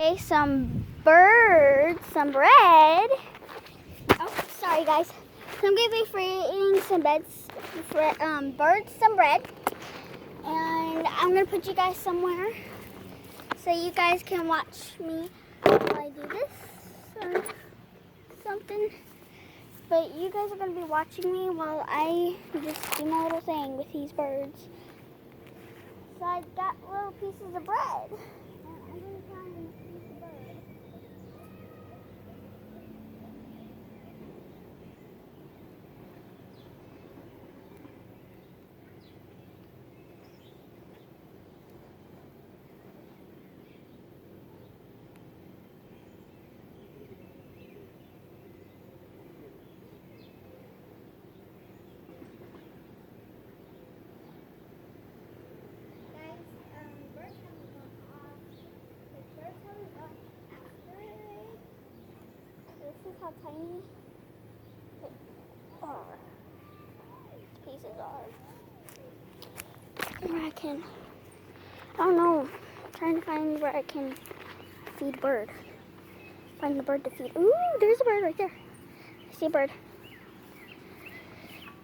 Okay, some birds, some bread. Oh, sorry guys. So I'm gonna be feeding some birds some bread, and I'm gonna put you guys somewhere so you guys can watch me while I do this or something. But you guys are gonna be watching me while I just do my little thing with these birds. So I got little pieces of bread. I'm gonna find a piece of bird. This is how tiny these pieces are. Where I don't know. I'm trying to find where I can feed a bird. Find the bird to feed. Ooh, there's a bird right there. I see a bird.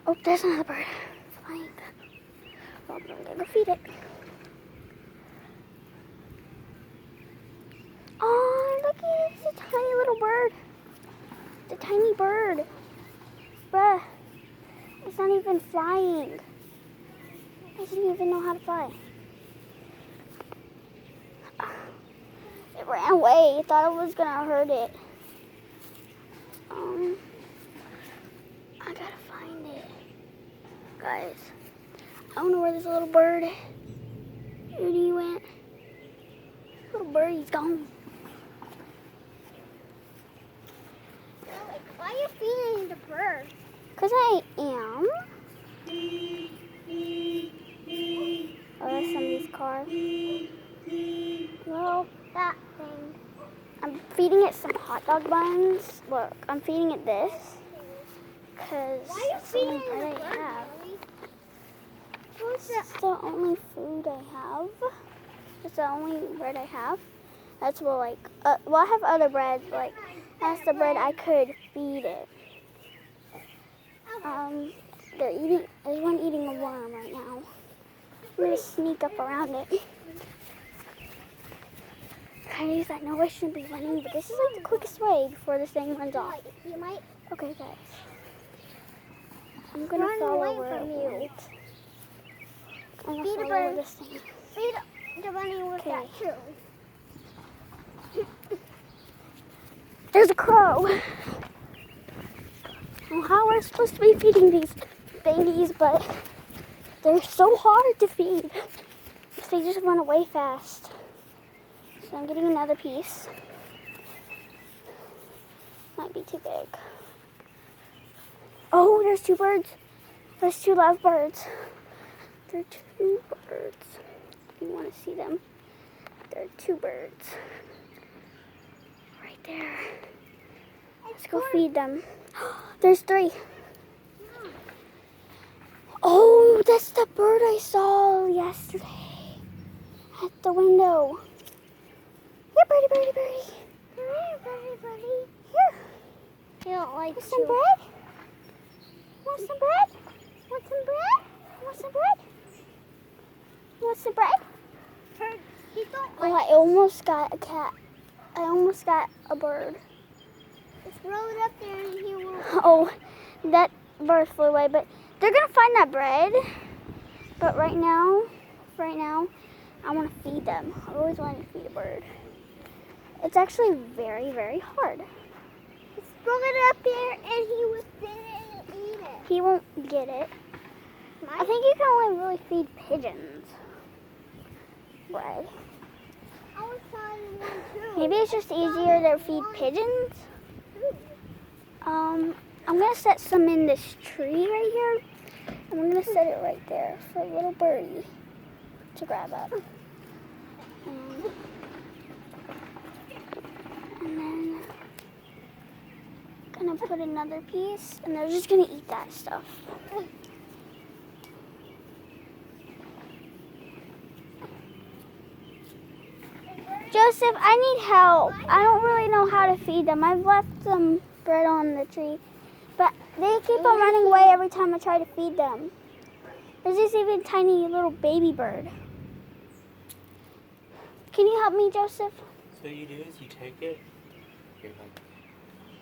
Oh, there's another bird flying. Well, I'm gonna go feed it. Oh, look at it. It's a tiny little bird. It's a tiny bird. Bruh. It's not even flying. It doesn't even know how to fly. It ran away. It thought it was gonna hurt it. I gotta find it. Guys, I don't know where this little bird, where he went. Little birdie's gone. Why are you feeding the bird? Because I am. Oh, that's somebody's car. Well, that thing. I'm feeding it some hot dog buns. Look, I'm feeding it this. Because it's the only bread I have. It's the only food I have. It's the only bread I have. That's what, like, well, I have other bread, like, that's the bread I could feed it. There's one eating a worm right now. I'm gonna sneak up around it. Guys, I know I shouldn't be running, but this is like the quickest way before this thing runs off. Okay, guys. I'm gonna follow where it went. I'm gonna follow this thing. Feed the bunny with that too. There's a crow. I don't know how we're supposed to be feeding these babies, but they're so hard to feed. They just run away fast. So I'm getting another piece. Might be too big. Oh, there's two birds. There's two lovebirds. There are two birds. If you want to see them, there are two birds. Right there. Let's go feed them. There's three. Oh, that's the bird I saw yesterday at the window. Here, birdie, birdie, birdie. Here, birdie, birdie. Here. You don't like want some bread? Want some bread? Want some bread? Want some bread? Want some bread? Oh, I almost got a cat. I almost got a bird. Just roll it up there and he will. Oh, that bird flew away, but they're gonna find that bread. But right now, I want to feed them. I always wanted to feed a bird. It's actually very, very hard. Just roll it up there and he will sit it and eat it. He won't get it. I think you can only really feed pigeons bread. I was trying one too. Maybe it's just easier to feed pigeons. I'm gonna set some in this tree right here. I'm gonna set it right there for a little birdie to grab up. And then gonna put another piece, and they're just gonna eat that stuff. Joseph, I need help. I don't really know how to feed them. I've left some bread on the tree, but they keep on running away every time I try to feed them. There's this even tiny little baby bird. Can you help me, Joseph? So what you do is you take it, here, like